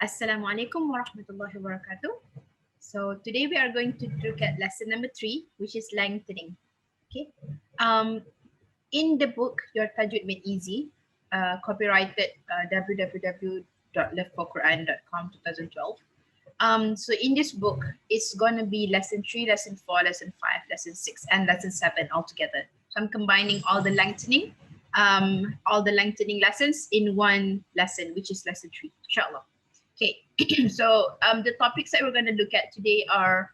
Assalamualaikum warahmatullahi wabarakatuh. So today we are going to look at lesson number 3, which is lengthening. Okay. In the book Your Tajweed Made Easy, copyrighted www.loveforquran.com 2012. So in this book, it's gonna be lesson 3, lesson 4, lesson 5, lesson 6, and lesson 7 altogether. So I'm combining all the lengthening lessons in one lesson, which is lesson 3, insyaAllah. Okay, so the topics that we're going to look at today are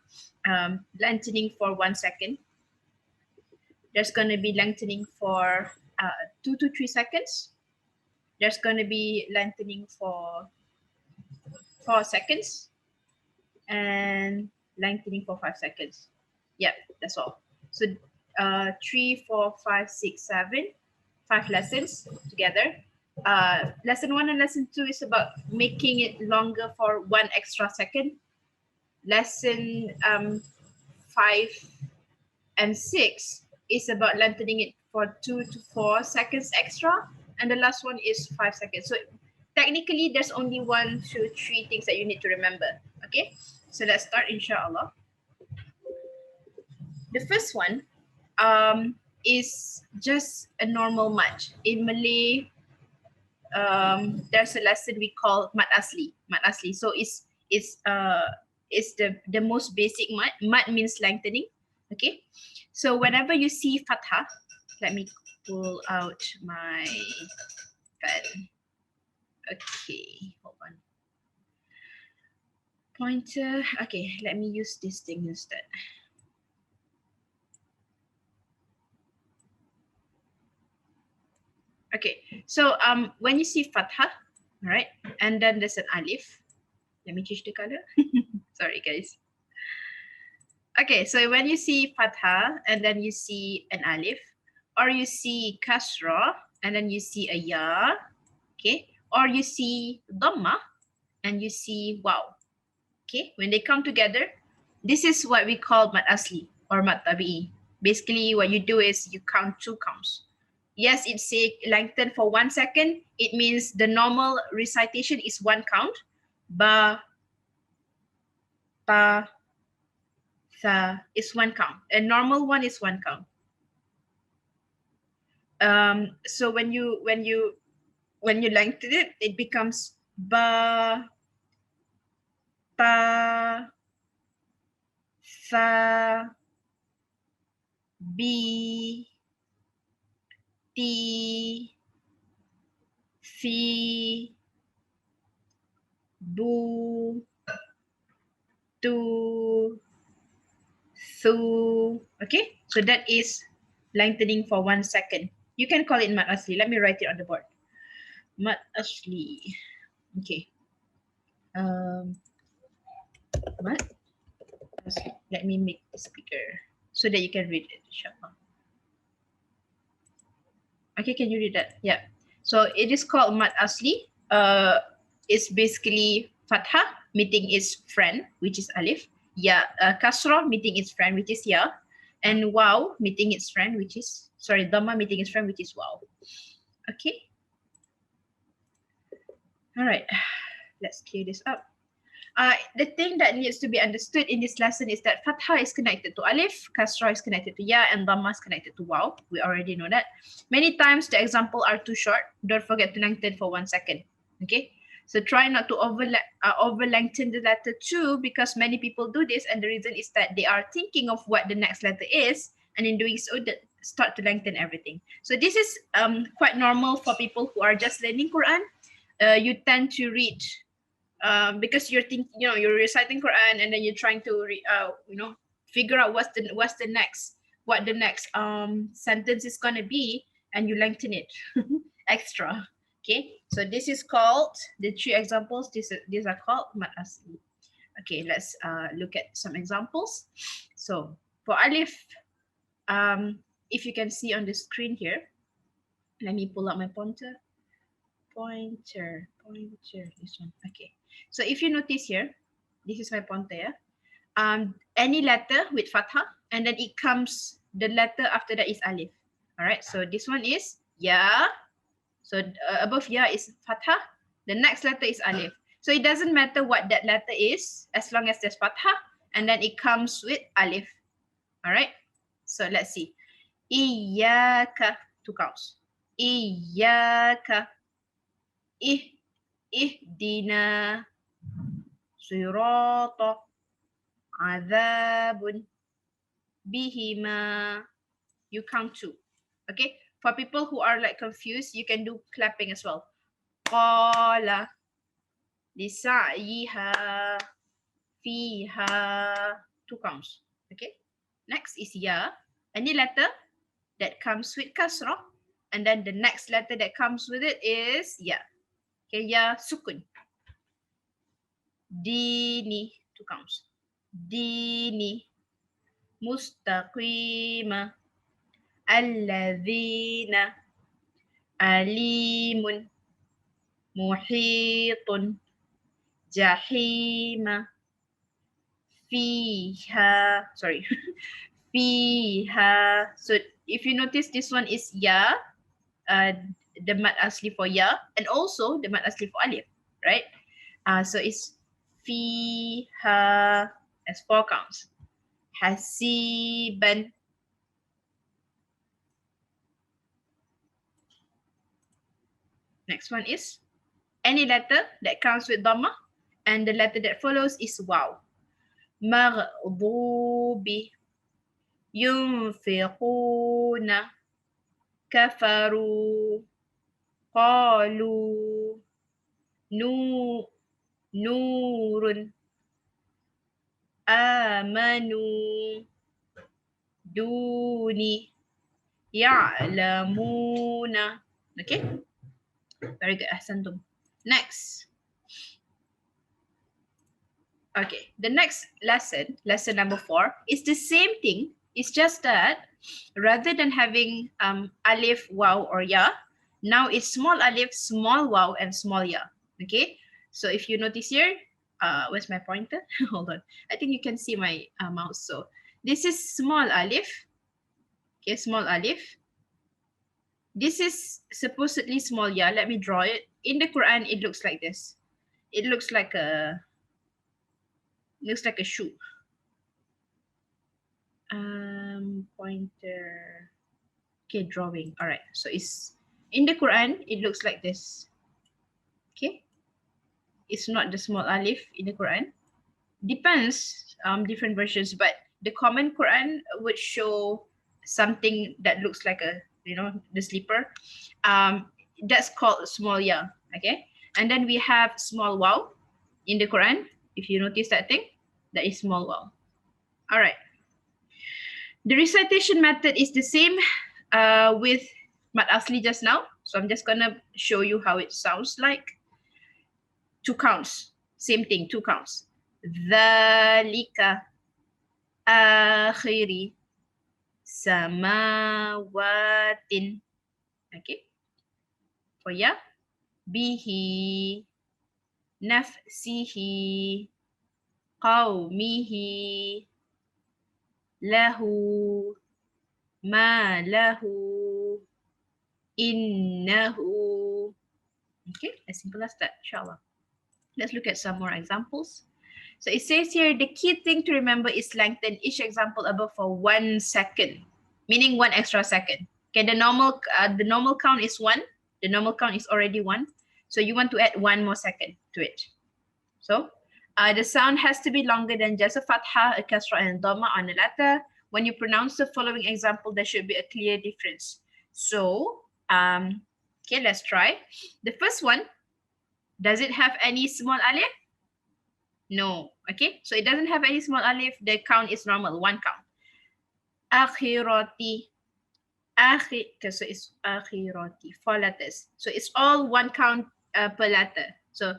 lengthening for 1 second. There's going to be lengthening for 2 to 3 seconds. There's going to be lengthening for 4 seconds and lengthening for 5 seconds. Yeah, that's all. So 3, 4, 5, 6, 7, 5 lessons together. Lesson 1 and lesson 2 is about making it longer for 1 extra second. Lesson 5 and 6 is about lengthening it for 2 to 4 seconds extra, and the last one is 5 seconds. So technically there's only 1, 2, 3 things that you need to remember. Okay, so let's start, insyaAllah. The first one is just a normal match. In Malay, there's a lesson we call mat asli. So it's the most basic mat. Mat means lengthening. Okay, so whenever you see fathah, let me pull out my pen. Okay, hold on. Pointer. Okay, let me use this thing instead. Okay, so when you see fathah, right, and then there's an alif. Let me change the color. Sorry, guys. Okay, so when you see fathah and then you see an alif, or you see kasra and then you see a ya, okay, or you see dhamma and you see waw. Okay, when they come together, this is what we call mat asli or mat tabi'i. Basically, what you do is you count 2 counts. Yes, it say lengthen for 1 second. It means the normal recitation is 1 count. Ba, ta, tha is 1 count. A normal one is 1 count. So when you lengthen it, it becomes ba, ta, tha, bi, ti, fi, bu, tu, thu. Okay, so that is lengthening for 1 second. You can call it mat asli. Let me write it on the board. Mat asli. Okay. Mat asli. Let me make the speaker so that you can read it, insyaAllah. Okay, can you read that? Yeah. So it is called mat asli. It's basically fathah meeting its friend, which is alif. Ya, kasrah meeting its friend, which is ya, and waw meeting its friend, which is dhamma meeting its friend, which is waw. Okay. All right. Let's clear this up. The thing that needs to be understood in this lesson is that fathah is connected to alif, kasrah is connected to ya, and dhamma is connected to waw. We already know that. Many times the example are too short. Don't forget to lengthen for 1 second. Okay. So try not to over lengthen the letter 2, because many people do this, and the reason is that they are thinking of what the next letter is, and in doing so they start to lengthen everything. So this is quite normal for people who are just learning Quran. You tend to read because you're thinking, you're reciting Quran, and then you're trying to figure out what the next sentence is gonna be, and you lengthen it extra. Okay, so this is called the 3 examples. These are called mat asli. Okay, let's look at some examples. So for alif, if you can see on the screen here, let me pull out my pointer. This one. Okay, so if you notice here, this is my pointer. Any letter with fathah, and then it comes, the letter after that is alif. All right, so this one is ya. So above ya is fathah. The next letter is alif. So it doesn't matter what that letter is, as long as there's fathah, and then it comes with alif. All right. So let's see. Iyyaka, 2 counts. Iyyaka. Ihdina. Sirata. Adhabun. Bihima. You count 2. Okay. For people who are like confused, you can do clapping as well. Qala. Lisa'yiha. Fiha. 2 counts. Okay. Next is ya. Any letter that comes with kasrah, and then the next letter that comes with it is ya. Okay, ya sukun. Dini, 2 counts. Dini. Mustaqima. Alladhina. Alimun. Muhitun. Jahima. Fiha. Sorry. Fiha. So if you notice, this one is ya, the mad asli for ya, and also the mad asli for alif, right? So it's fiha as 4 counts. Hasiban. Next one is any letter that comes with dhamma, and the letter that follows is waw. Maghdubi. Yunfiquna. Kafaru. Qalu. Nurun. Amanu. Duni. Ya'lamuna. Okay, very good. Ahsantum. Next. Okay, the next lesson, lesson number 4, is the same thing. It's just that rather than having alif, waw, or ya, now it's small alif, small waw, and small ya. Okay, so if you notice here, where's my pointer? Hold on. I think you can see my mouse. So this is small alif. Okay, small alif. This is supposedly small ya. Let me draw it. In the Quran, it looks like this. It looks like a shoe. Pointer. Okay, drawing. All right. So it's in the Quran, it looks like this. Okay. It's not the small alif in the Quran. Depends, different versions, but the common Quran would show something that looks like a, the slipper. That's called small ya. Okay. And then we have small waw in the Quran. If you notice that thing, that is small waw. All right. The recitation method is the same with Mad Asli just now. So I'm just gonna show you how it sounds like. 2 counts. Same thing, 2 counts. Dhalika akhiri samawatin. Okay. For ya. Bihi nafsihi qawmihi lahu ma lahu innahu. Okay, as simple as that, insyaAllah. Let's look at some more examples. So it says here, the key thing to remember is lengthen each example above for 1 second, meaning 1 extra second. Okay, the normal count is 1. The normal count is already 1. So you want to add 1 more second to it. So the sound has to be longer than just a fathah, a kasrah, and dhamma on a letter. When you pronounce the following example, there should be a clear difference. So, okay, let's try. The first one, does it have any small alif? No. Okay, so it doesn't have any small alif. The count is normal, 1 count. Akhirati. Okay, so it's akhirati, 4 letters. So it's all 1 count per letter. So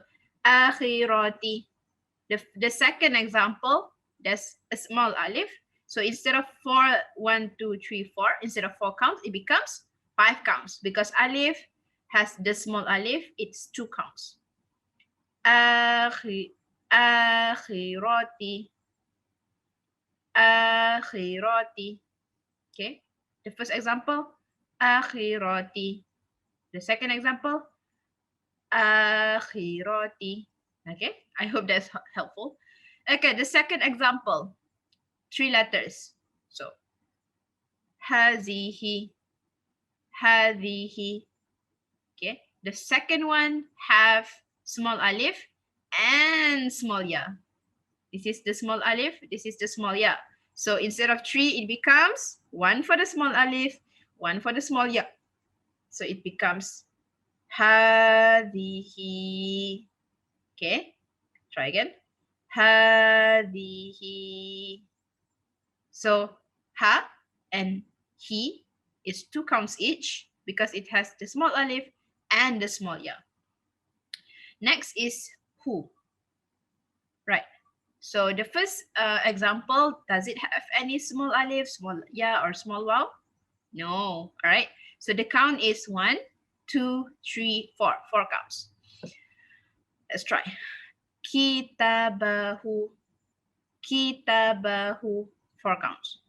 akhirati. The second example, there's a small alif. So instead of 4, 1, 2, 3, 4, instead of 4 counts, it becomes 5 counts because alif has the small alif, it's 2 counts. Akhirati. Akhirati. Okay. The first example, akhirati. The second example, akhirati. Okay, I hope that's helpful. Okay, the second example, 3 letters. So, hazihi, hadhihi. Okay, the second one have small alif and small ya. This is the small alif, this is the small ya. So instead of 3, it becomes 1 for the small alif, 1 for the small ya. So it becomes hadhihi. Okay, try again. Hadhihi. So ha and he is 2 counts each because it has the small alif and the small ya. Next is who. Right. So the first example, does it have any small alif, small ya, or small waw? No. All right. So the count is 1, 2, 3, 4. 4 counts. Let's try. Kitabahu. Kitabahu. 4 counts.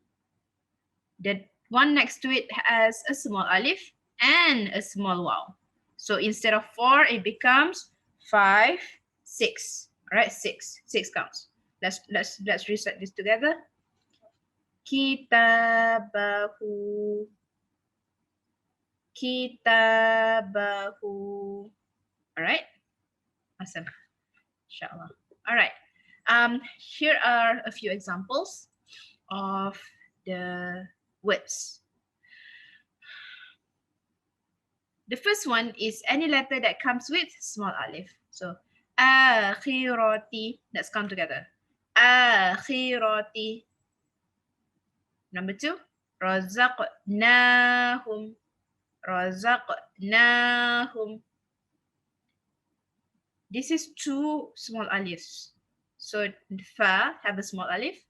The one next to it has a small alif and a small waw. So instead of 4, it becomes 5, 6. All right, 6. 6 counts. Let's reset this together. Kitabahu. Kitabahu. All right. Awesome. Inshallah. All right. Here are a few examples of the words. The first one is any letter that comes with small alif. So, akhirati. Let's come together. Akhirati. Number 2, razaqnahum. Razaqnahum. This is 2 small alifs. So fa have a small alif,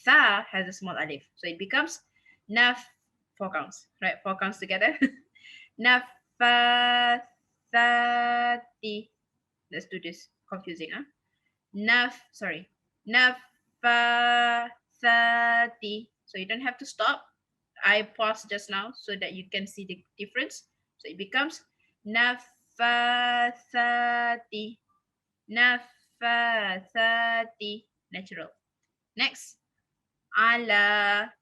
tha has a small alif. So it becomes naf, 4 counts, right? 4 counts together. Nafathati. Let's do this. Confusing, huh? Nafathati. So you don't have to stop. I paused just now so that you can see the difference. So it becomes nafathati. Nafathati. Natural. Next. Ala.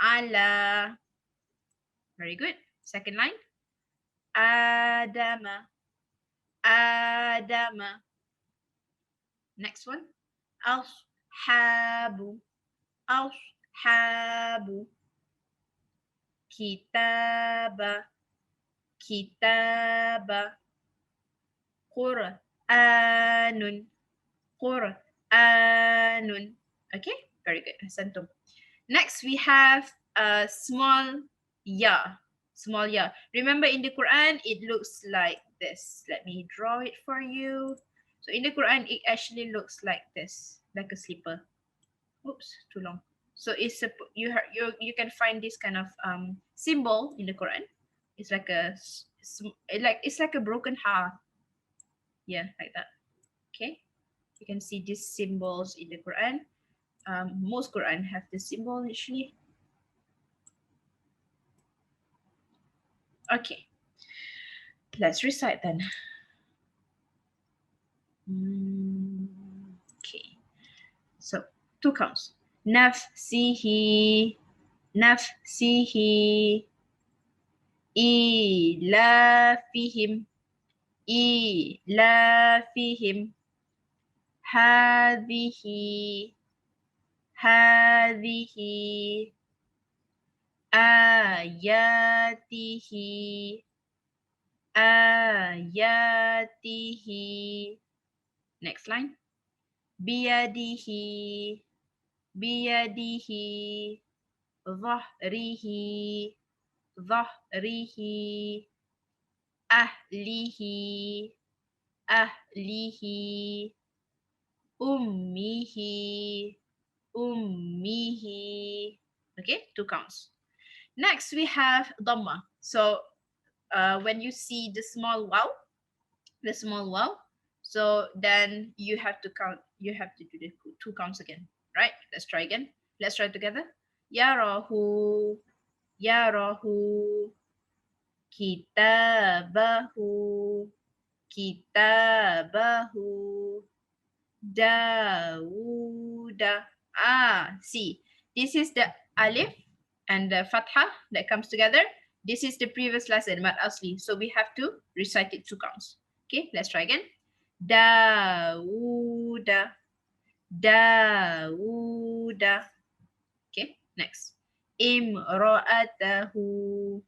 Ala. Very good. Second line. Adama. Adama. Next one. Ashabu. Ashabu. Kitaba. Kitaba. Qur'anun. Qur'anun. Okay, very good. Santum. Next, we have a small ya. Small ya. Remember in the Quran, it looks like this. Let me draw it for you. So in the Quran, it actually looks like this, like a slipper. Oops, too long. So it's a, you can find this kind of symbol in the Quran. It's like it's like a broken heart. Yeah, like that. Okay, you can see these symbols in the Quran. Most Quran have this symbol actually. Okay, let's recite then. Okay, so 2 counts. Nafsihi, nafsihi, ilafihim, ilafihim, hadhihi, hadhihi, ayatihi, ayatihi. Next line. Biyadihi, biyadihi, dhahrihi, dhahrihi, ahlihi, ahlihi, ummihi, ummihi. Okay, 2 counts. Next, we have dhamma. So when you see the small waw, so then you have to count. You have to do the 2 counts again, right? Let's try again. Let's try together. Yarahu, yarahu, kitabahu, kitabahu Dawuda. See, this is the alif and the fathah that comes together. This is the previous lesson, Mat Asli. So we have to recite it 2 counts. Okay, let's try again. Dawuda. Dawuda. Okay, next. Imra'atahu.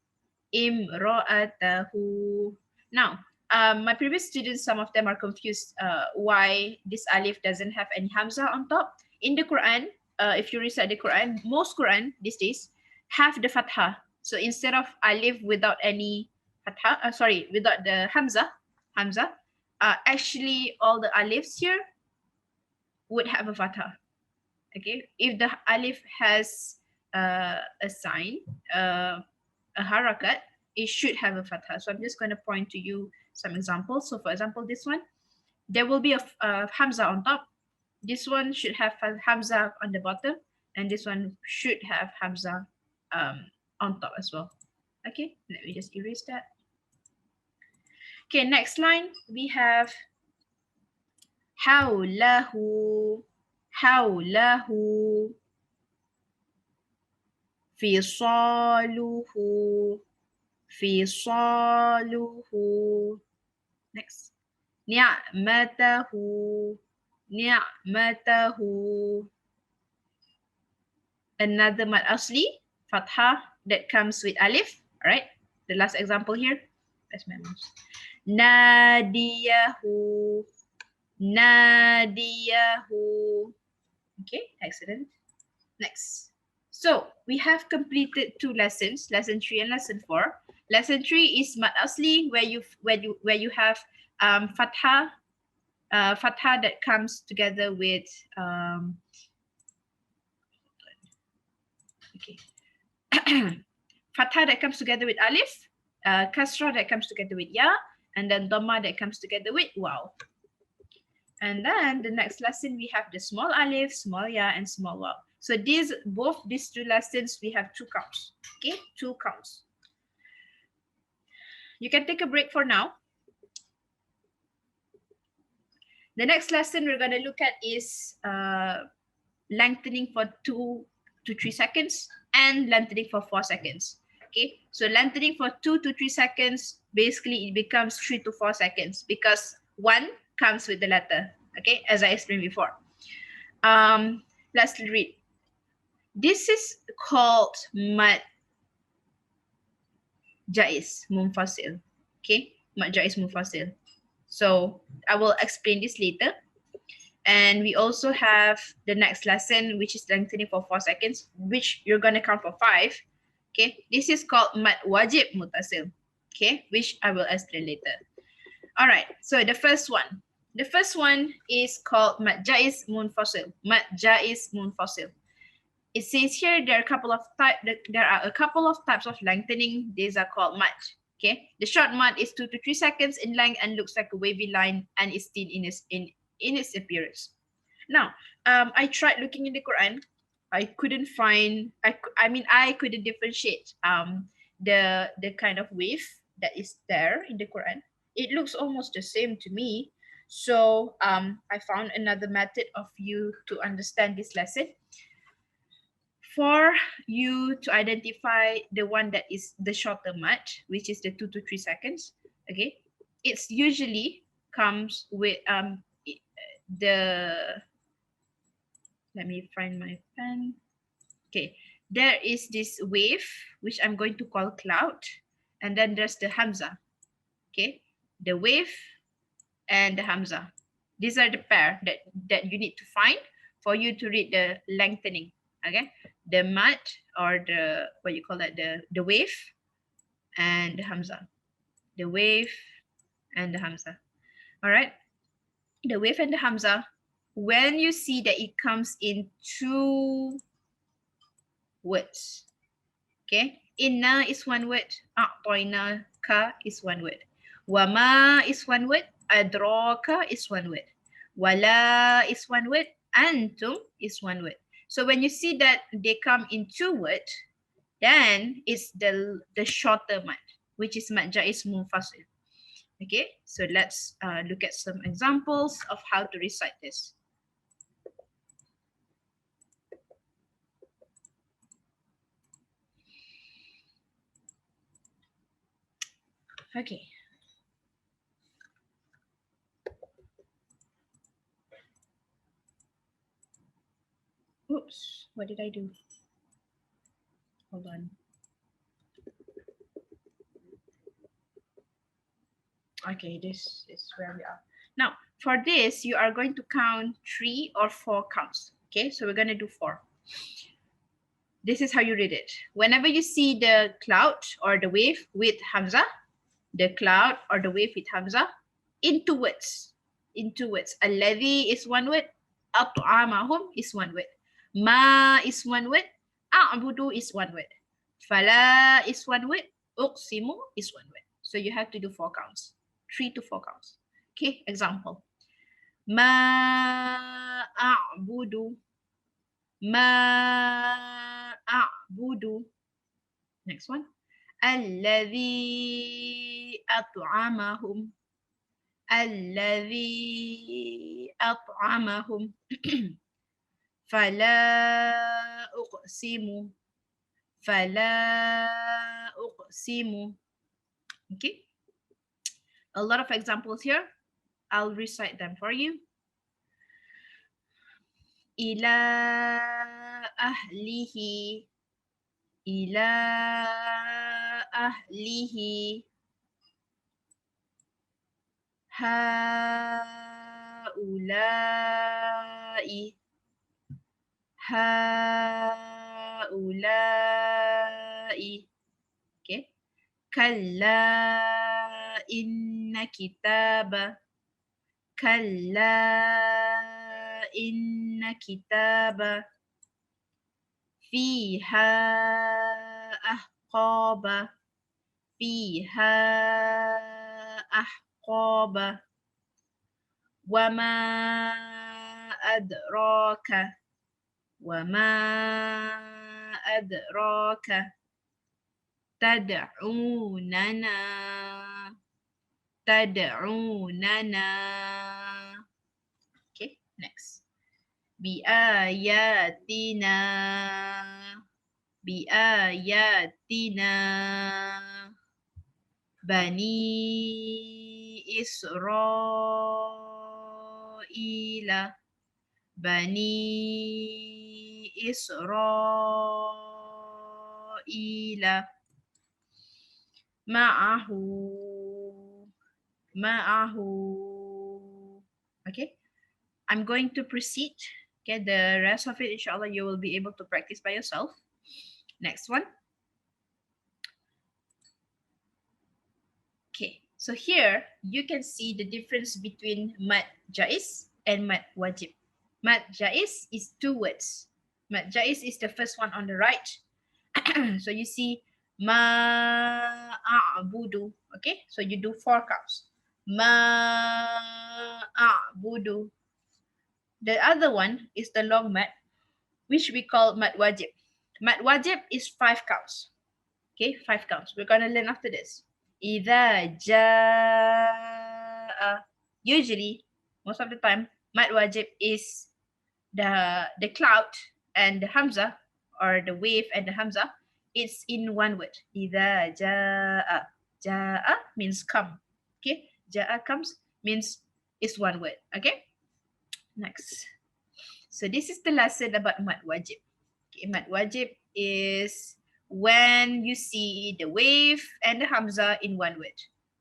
Imra'atahu. Now, my previous students, some of them are confused why this alif doesn't have any hamza on top. In the Quran, if you recite the Quran, most Quran these days have the fathah. So instead of alif without any fathah, without the hamza, actually all the alifs here would have a fathah. Okay, if the alif has a sign, a harakat, it should have a fathah. So I'm just going to point to you some examples. So for example, this one, there will be a hamza on top. This one should have hamza on the bottom, and this one should have hamza on top as well. Okay, let me just erase that. Okay, next line, we have hawlahu, hawlahu, fisaluhu, fisaluhu. Next. Ni'matahu, ni'matahu. Another mad asli, fathah that comes with alif. All right. The last example here. That's my mouse. Nadiyahu, nadiyahu. Okay, excellent. Next. So we have completed 2 lessons, lesson 3 and lesson 4. Lesson 3 is mad asli, where you have fathah that comes together with fathah that comes together with alif, kasrah that comes together with ya, and then dhamma that comes together with waw. And then the next lesson we have the small alif, small ya, and small waw. So both these 2 lessons we have 2 counts. Okay, 2 counts. You can take a break for now. The next lesson we're going to look at is lengthening for 2 to 3 seconds and lengthening for 4 seconds. Okay, so lengthening for 2 to 3 seconds, basically it becomes 3 to 4 seconds because 1 comes with the letter. Okay, as I explained before. Let's read. This is called mad jais munfasil. Okay, mad jais munfasil. So I will explain this later. And we also have the next lesson, which is lengthening for 4 seconds, which you're going to count for 5. Okay, this is called mad wajib mutasil. Okay, which I will explain later. All right, so the first one. The first one is called mad jais munfasil. Mad jais munfasil. It says here there are a couple of types of lengthening. These are called mad. Okay, the short mad is 2 to 3 seconds in length and looks like a wavy line and is thin in its appearance. Now, I tried looking in the Quran. I couldn't find. I couldn't differentiate the kind of wave that is there in the Quran. It looks almost the same to me. So I found another method of you to understand this lesson. For you to identify the one that is the shorter mad, which is the 2 to 3 seconds, okay, it's usually comes with let me find my pen. Okay, there is this wave which I'm going to call cloud, and then there's the hamza. Okay, the wave and the hamza. These are the pair that you need to find for you to read the lengthening. Okay, the mad or the the wave and the hamza. The wave and the hamza. All right, the wave and the hamza. When you see that it comes in 2 words, okay, inna is 1 word, a'toina ka is 1 word, wama is 1 word, adraka is 1 word, wala is 1 word, antum is 1 word. So when you see that they come in 2 words, then it's the shorter mad, which is mad jais munfasil. Okay, so let's look at some examples of how to recite this. Okay. Oops, what did I do? Hold on. Okay, this is where we are. Now, for this, you are going to count 3 or 4 counts. Okay, so we're going to do 4. This is how you read it. Whenever you see the cloud or the wave with Hamza, the cloud or the wave with Hamza, into words. Into words. Alladhi is one word. At'amahum is one word. Ma is one word. A'budu is one word. Fala is one word. Uqsimu is one word. So you have to do 4 counts. 3 to 4 counts. Okay, example. Ma a'budu. Ma a'budu. Next one. Alladhi at'amahum. Alladhi at'amahum. Fala uqsimu. Fala uqsimu. Okay. A lot of examples here. I'll recite them for you. Ila ahlihi. Ila ahlihi. Haulai. Haulai. Okay. Kalla inna kitaba. Kalla inna kitaba. Fiha ahqaba. Fiha ahqaba. Wama adraka. Wama adraka. Tad'unana. Tad'unana. Okay, next. Biayatina. Biayatina. Bani Israila. Bani Israila. Ma'ahu. Ma'ahu. Okay, I'm going to proceed. Okay, the rest of it, insyaAllah, you will be able to practice by yourself. Next one. Okay, so here you can see the difference between mad jais and mad wajib. Mad jais is 2 words. Mad jais is the first one on the right. So you see ma a'budu. Okay, so you do 4 counts. Ma a'budu. The other one is the long mad, which we call mad wajib. Mad wajib is 5 counts. Okay, 5 counts. We're gonna learn after this. Idza jaa. Usually, most of the time, mad wajib is the cloud and the hamza, or the wave and the hamza. It's in one word. Idza jaa. Jaa means come. Okay, jaa comes means it's one word. Okay, next. So this is the lesson about mad wajib. Okay, mad wajib is when you see the wave and the hamza in one word.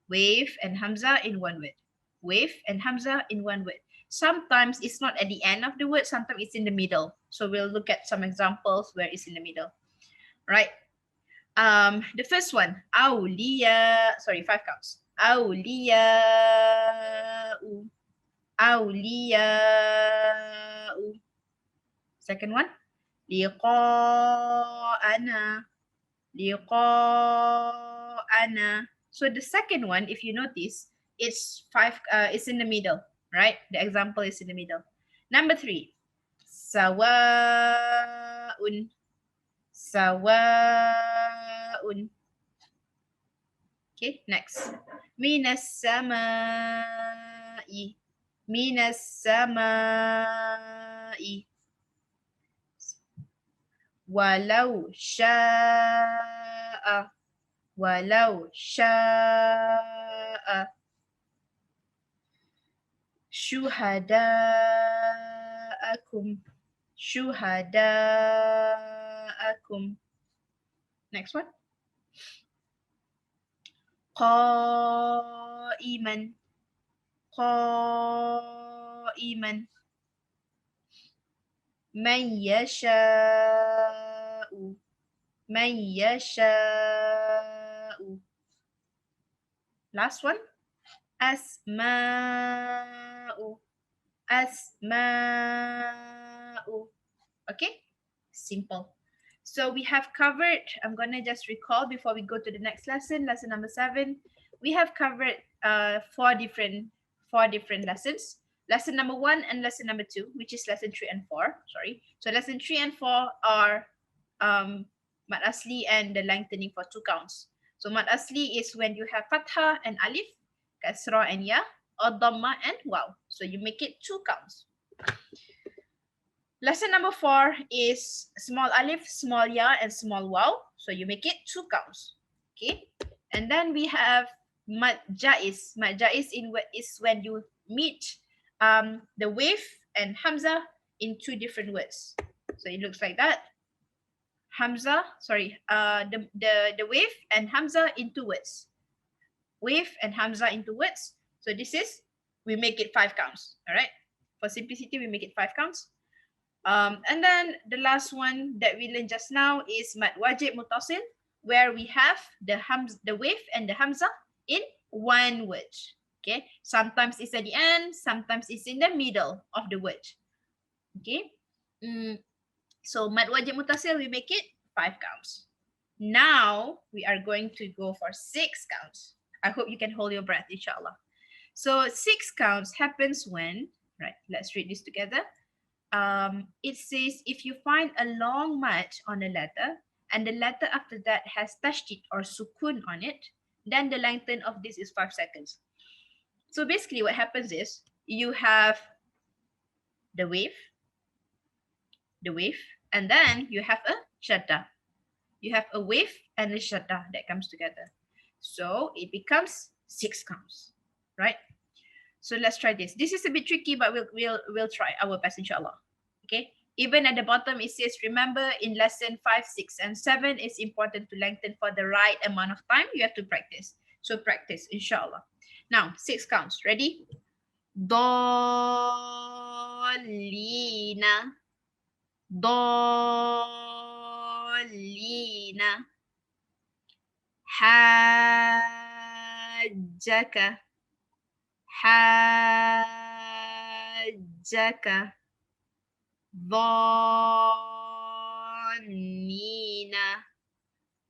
Wave and hamza in one word. Wave and hamza in one word. Sometimes it's not at the end of the word, sometimes it's in the middle. So we'll look at some examples where it's in the middle. Right. The first one, awliya, sorry, 5 counts. Awliya. Awliya. Second one, liqa'ana. Liqa'ana. So the second one, if you notice, it's 5. It's in the middle, right? The example is in the middle. Number 3, sawa'un. Sawa'un. Okay, next. من السماء من السماء ولو شاء ولو شاء شهداءكم شهداءكم. Next one. قائما قائما من يشاء من يشاء. Last one. أسماء أسماء. Okay, simple. So we have covered, I'm gonna just recall before we go to the next lesson, lesson number 7. We have covered four different lessons. Lesson number 1 and lesson number 2, which is lesson 3 and 4. Sorry. So lesson 3 and 4 are Mad Asli and the lengthening for 2 counts. So Mad Asli is when you have Fathah and Alif, Kasra and Ya, or Dhamma and Waw. So you make it 2 counts. Lesson number 4 is small alif, small ya, and small waw. So you make it 2 counts. Okay. And then we have mad jaiz. Mad jaiz is when you meet the wave and hamza in 2 different words. So it looks like that. Hamza, sorry, the wave and hamza in 2 words. Wave and hamza in 2 words. So this is, we make it 5 counts. All right. For simplicity, we make it 5 counts. And then the last one that we learned just now is mad wajib mutasil, where we have the wave and the hamza in 1 word. Okay, sometimes it's at the end, sometimes it's in the middle of the word. Okay, so mad wajib mutasil, we make it 5 counts. Now we are going to go for 6 counts. I hope you can hold your breath, insyaAllah. So 6 counts happens when, right, let's read this together. It says if you find a long mad on a letter and the letter after that has tashdid or sukun on it, then the length of this is 5 seconds. So basically what happens is you have the wave, and then you have a shadda. You have a wave and a shadda that comes together. So it becomes 6 counts, right? So let's try this. This is a bit tricky, but we'll try our best, insyaAllah. Okay. Even at the bottom, it says, remember in lesson 5, 6, and 7, it's important to lengthen for the right amount of time. You have to practice. So practice, insyaAllah. Now, 6 counts. Ready? Dolina. Dolina. Hajjaka. Hajjaka. Dhannina.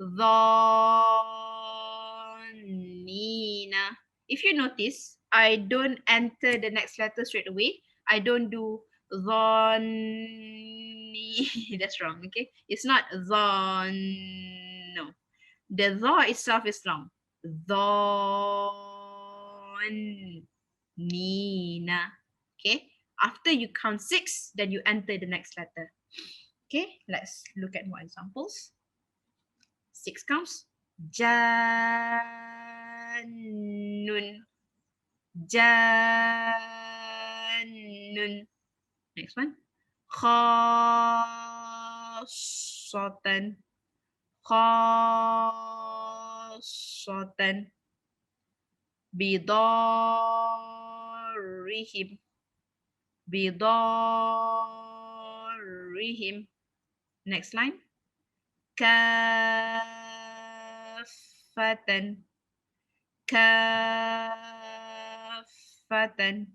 Dhannina. If you notice, I don't enter the next letter straight away. I don't do dhanni. That's wrong, okay? It's not dhan. No. The dha itself is long. Dhannina. Okay? After you count 6, then you enter the next letter. Okay, let's look at more examples. 6 counts. Jannun. Jannun. Next one. Khassatan. Khassatan. Bidarrihim. Bidarrihim. Next line. Kaffatan. Kaffatan.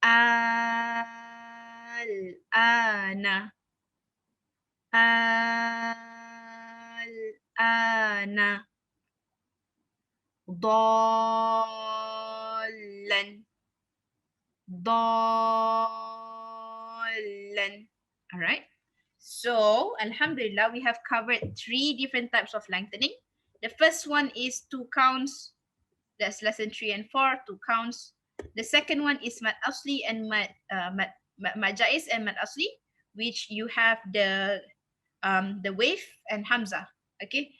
Al-ana. Al-ana. Dallan. Dallan. All right. So, alhamdulillah, we have covered 3 different types of lengthening. The first one is 2 counts That's lesson 3 and 4, 2 counts. The second one is Mad Asli and Mad Jais and Mad Asli, which you have the wave and Hamza. Okay.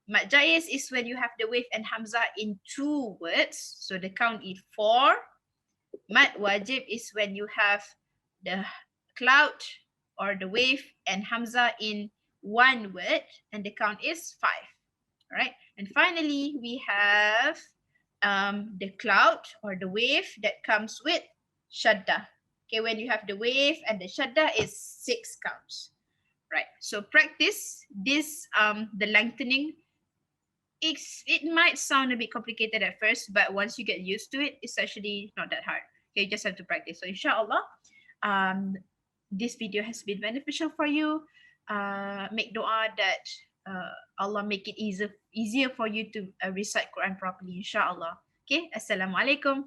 Mad Jais is when you have the wave and Hamza in 2 words. So the count is 4. Mad Wajib is when you have the cloud or the wave and Hamza in 1 word, and the count is 5. All right. And finally, we have the cloud or the wave that comes with shadda. Okay, when you have the wave and the shadda is 6 counts. Right. So practice this the lengthening. It might sound a bit complicated at first, but once you get used to it, it's actually not that hard. Okay, you just have to practice. So insyaAllah, this video has been beneficial for you. Make dua that Allah make it easier for you to recite Quran properly, insyaAllah. Okay, Assalamualaikum.